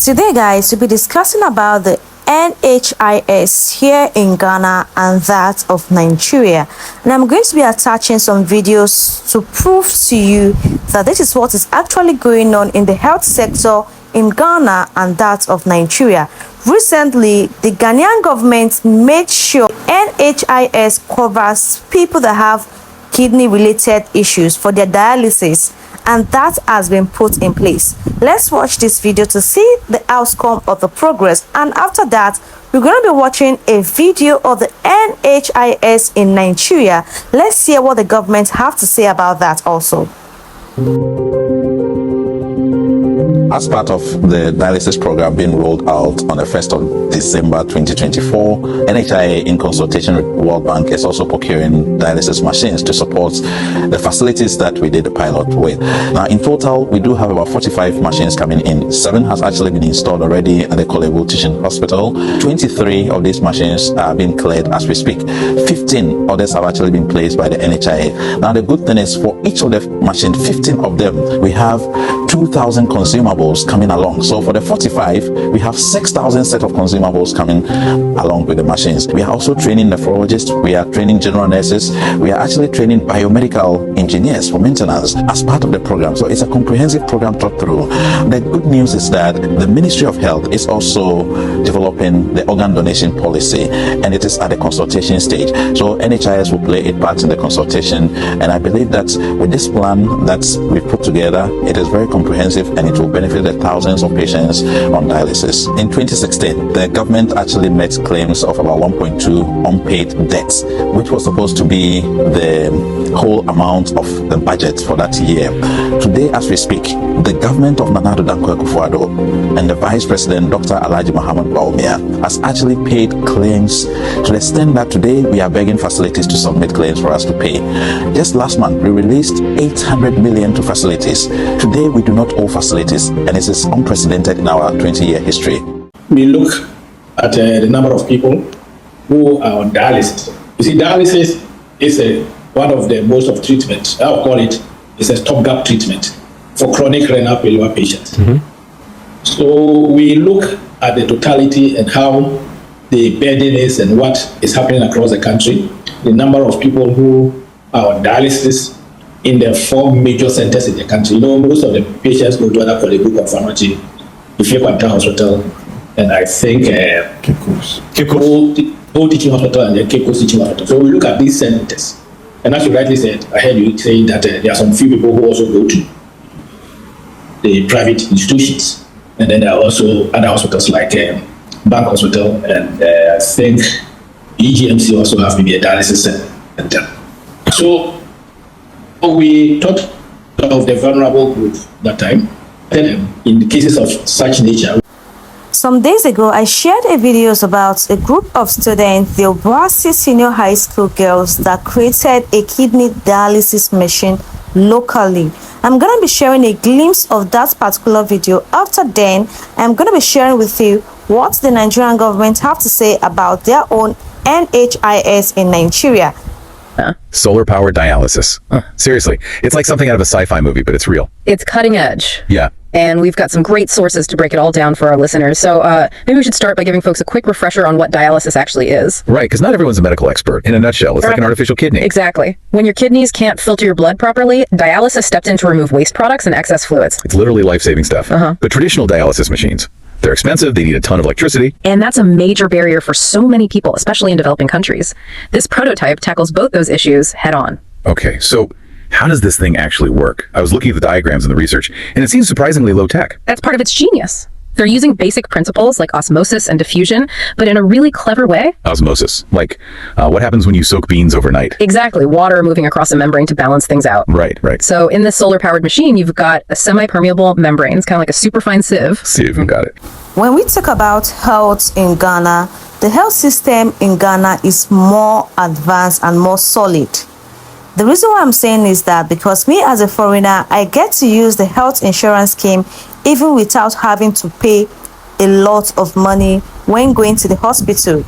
Today, guys, we'll be discussing about the NHIS here in Ghana and that of Nigeria. And I'm going to be attaching some videos to prove to you that this is what is actually going on in the health sector in Ghana and that of Nigeria. Recently, the Ghanaian government made sure NHIS covers people that have kidney-related issues for their dialysis, and that has been put in place. Let's watch this video to see the outcome of the progress, and after that we're going to be watching a video of the NHIS in Nigeria. Let's hear what the government have to say about that also. As part of the dialysis program being rolled out on the 1st of December 2024, NHIA, in consultation with World Bank, is also procuring dialysis machines to support the facilities that we did the pilot with. Now, in total, we do have about 45 machines coming in. 7 has actually been installed already at the Kolebu Teaching Hospital. 23 of these machines are being cleared as we speak. 15 others have actually been placed by the NHIA. Now, the good thing is, for each of the machines, 15 of them, we have 2,000 consumables coming along. So for the 45, we have 6,000 set of consumables coming along with the machines. We are also training nephrologists, we are training general nurses, we are actually training biomedical engineers for maintenance as part of the program. So it's a comprehensive program thought through. The good news is that the Ministry of Health is also developing the organ donation policy, and it is at the consultation stage. So NHIS will play a part in the consultation, and I believe that with this plan that we've put together, it is very comprehensive and it will benefit the thousands of patients on dialysis. In 2016, the government actually met claims of about 1.2 unpaid debts, which was supposed to be the whole amount of the budget for that year. Today, as we speak, the government of Nana Addo Dankwa Akufo-Addo and the Vice President, Dr. Alhaji Muhammad Bawumia, has actually paid claims to the extent that today we are begging facilities to submit claims for us to pay. Just last month, we released 800 million to facilities. Today, we do not owe facilities, and it is unprecedented in our 20-year history. We look at the number of people who are on dialysis. You see, dialysis is one of the most of treatment. I'll call it, it's a stopgap treatment for chronic renal failure patients. So we look at the totality and how the burden is and what is happening across the country, the number of people who are on dialysis in the 4 major centers in the country. You know, most of the patients go to other Kolebu Konfanochi, Ifekwanta Hospital, and I think Old Teaching Hospital and the Cape Coast Teaching Hospital. So we look at these centers, and as you rightly said, I heard you saying that there are some few people who also go to the private institutions, and then there are also other hospitals like Bank Hospital, and I think EGMC also have maybe a dialysis center. So we thought of the vulnerable group that time, and in cases of such nature. Some days ago, I shared a videos about a group of students, the Obuasi Senior High School girls, that created a kidney dialysis machine locally. I'm going to be sharing a glimpse of that particular video. After then, I'm going to be sharing with you what the Nigerian government have to say about their own NHIS in Nigeria. Solar powered dialysis. Seriously, it's like something out of a sci-fi movie, but it's real. It's cutting edge. Yeah. And we've got some great sources to break it all down for our listeners. So maybe we should start by giving folks a quick refresher on what dialysis actually is. Right, because not everyone's a medical expert. In a nutshell, it's like an artificial kidney. Exactly. When your kidneys can't filter your blood properly, dialysis steps in to remove waste products and excess fluids. It's literally life-saving stuff. But traditional dialysis machines, they're expensive, they need a ton of electricity. And that's a major barrier for so many people, especially in developing countries. This prototype tackles both those issues head on. Okay, so how does this thing actually work? I was looking at the diagrams and the research, and it seems surprisingly low-tech. That's part of its genius. They're using basic principles like osmosis and diffusion, but in a really clever way. Osmosis, like what happens when you soak beans overnight? Exactly, water moving across a membrane to balance things out. Right. So in this solar-powered machine, you've got a semi-permeable membrane. It's kind of like a superfine sieve. Sieve, got it. When we talk about health in Ghana, the health system in Ghana is more advanced and more solid. The reason why I'm saying is that because me as a foreigner, I get to use the health insurance scheme even without having to pay a lot of money when going to the hospital.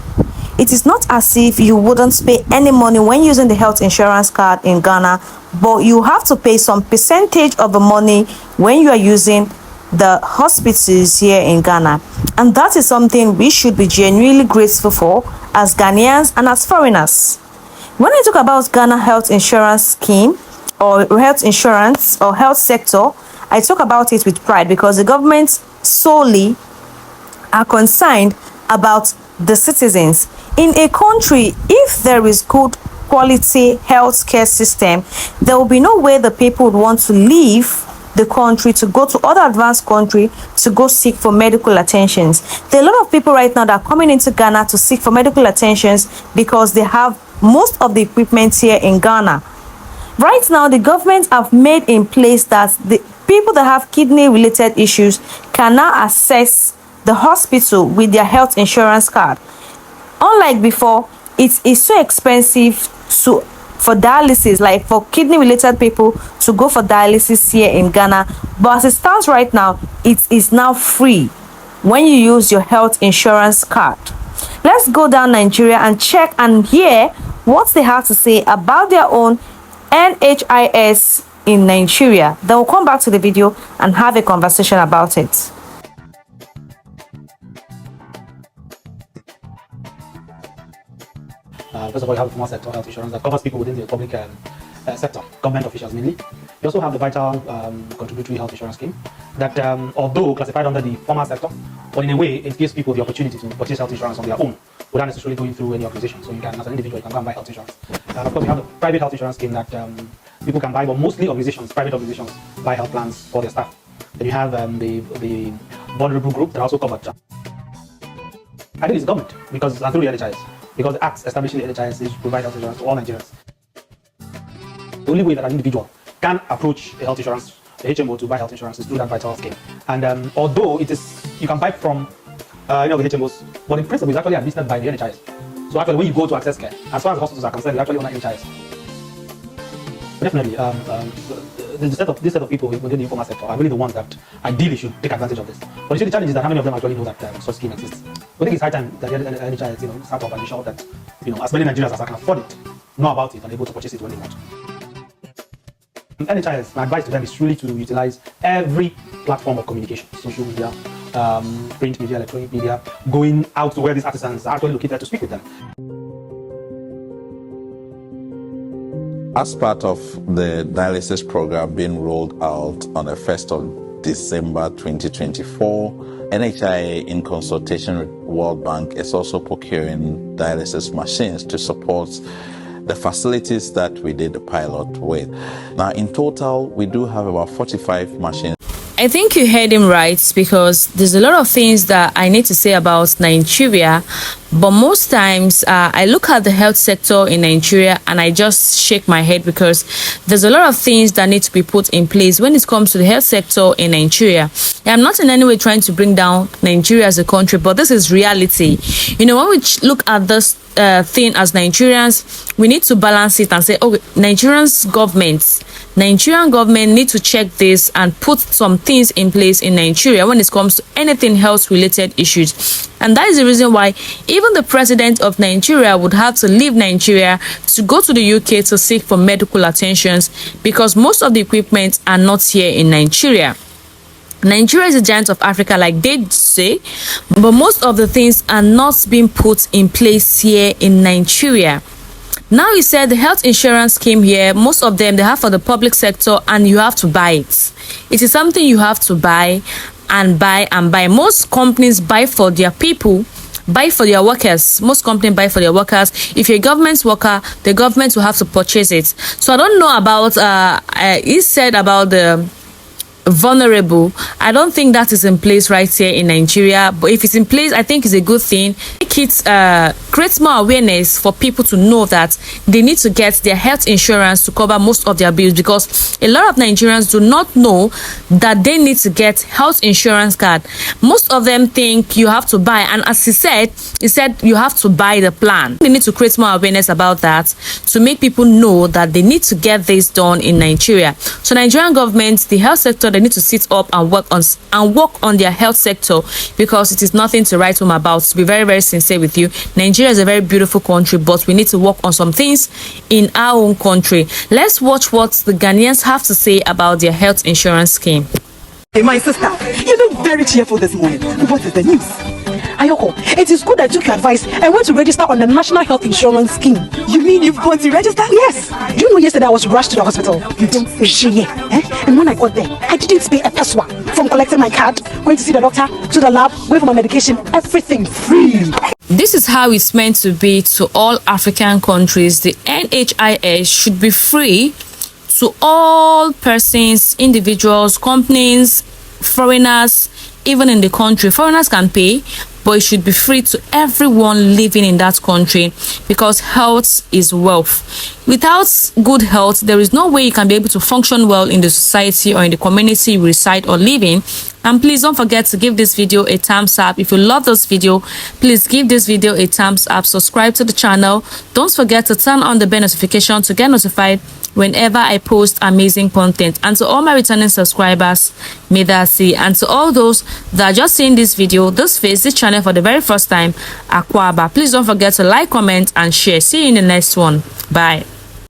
It is not as if you wouldn't pay any money when using the health insurance card in Ghana, but you have to pay some percentage of the money when you are using the hospitals here in Ghana. And that is something we should be genuinely grateful for as Ghanaians and as foreigners. When I talk about Ghana health insurance scheme or health insurance or health sector, I talk about it with pride because the government solely are concerned about the citizens. In a country, if there is good quality healthcare system, there will be no way the people would want to leave the country to go to other advanced country to go seek for medical attentions. There are a lot of people right now that are coming into Ghana to seek for medical attentions because they have most of the equipment here in Ghana. Right now, the government have made in place that the people that have kidney related issues can now access the hospital with their health insurance card. Unlike before, it is so expensive for dialysis, like for kidney related people to go for dialysis here in Ghana. But as it stands right now, it is now free when you use your health insurance card. Let's go down Nigeria and check and hear what they have to say about their own NHIS in Nigeria. Then we'll come back to the video and have a conversation about it. First of all, you have the formal sector health insurance that covers people within the public sector, government officials mainly. You also have the vital contributory health insurance scheme that, although classified under the formal sector, but in a way it gives people the opportunity to purchase health insurance on their own without necessarily going through any organization. So you can, as an individual, you can go and buy health insurance. Of course, you have the private health insurance scheme that people can buy, but mostly organizations, private organizations, buy health plans for their staff. Then you have the vulnerable group that are also covered. I think it's government because through the NHIS. Because the Act establishing the NHIS is to provide health insurance to all Nigerians. The only way that an individual can approach a health insurance, the HMO, to buy health insurance is through that vital scheme. And although it is, you can buy from any of the HMOs, but in principle it's actually administered by the NHIS. So actually when you go to access care, as far as hospitals are concerned, you're actually on the NHIS. Definitely, this set of people within the informal sector are really the ones that ideally should take advantage of this. But you see, the challenge is that how many of them actually know that such scheme exists. I think it's high time that the NHIS, start up and ensure that, as many Nigerians as can afford it, know about it and able to purchase it when they want. NHIS, my advice to them is really to utilize every platform of communication, social media, print media, electronic media, going out to where these artisans are actually located to speak with them. As part of the dialysis program being rolled out on the 1st of December 2024, NHIA, in consultation with World Bank, is also procuring dialysis machines to support the facilities that we did the pilot with. Now, in total, we do have about 45 machines. I think you heard him right, because there's a lot of things that I need to say about Nigeria, but most times I look at the health sector in Nigeria and I just shake my head, because there's a lot of things that need to be put in place when it comes to the health sector in Nigeria. I'm not in any way trying to bring down Nigeria as a country, but this is reality. When we look at this thing as Nigerians, we need to balance it and say, okay, Nigerian government need to check this and put some things in place in Nigeria when it comes to anything health related issues. And that is the reason why even the president of Nigeria would have to leave Nigeria to go to the UK to seek for medical attentions, because most of the equipment are not here in Nigeria. Nigeria is a giant of Africa, like they say, but most of the things are not being put in place here in Nigeria. Now, he said the health insurance scheme here, most of them, they have for the public sector, and you have to buy it. It is something you have to buy and buy and buy. Most companies buy for their people, buy for their workers. Most companies buy for their workers. If you're a government worker, the government will have to purchase it. So I don't know about, he said about the vulnerable. I don't think that is in place right here in Nigeria, but if it's in place, I think it's a good thing. It creates more awareness for people to know that they need to get their health insurance to cover most of their bills, because a lot of Nigerians do not know that they need to get health insurance card. Most of them think you have to buy, and as he said you have to buy the plan. They need to create more awareness about that to make people know that they need to get this done in Nigeria. So Nigerian government, the health sector, they need to sit up and work on their health sector, because it is nothing to write home about. To be very, very sincere with you, Nigeria is a very beautiful country, but we need to work on some things in our own country. Let's watch what the Ghanaians have to say about their health insurance scheme. Hey, my sister, you look very cheerful this morning. What is the news? Ayoko, it is good I took your advice and went to register on the National Health Insurance Scheme. You mean you've gone to register? Yes. Do you know yesterday I was rushed to the hospital? You don't say shit, eh? And when I got there, I didn't pay a peswa. From collecting my card, going to see the doctor, to the lab, wait for my medication, everything free. This is how it's meant to be to all African countries. The NHIS should be free to all persons, individuals, companies, foreigners, even in the country. Foreigners can pay, but it should be free to everyone living in that country, because health is wealth. Without good health, there is no way you can be able to function well in the society or in the community you reside or live in. And please don't forget to give this video a thumbs up. If you love this video, please give this video a thumbs up. Subscribe to the channel. Don't forget to turn on the bell notification to get notified whenever I post amazing content. And to all my returning subscribers, may that see. And to all those that are just seeing this video, this channel for the very first time, Akwaba, please don't forget to like, comment, and share. See you in the next one. Bye.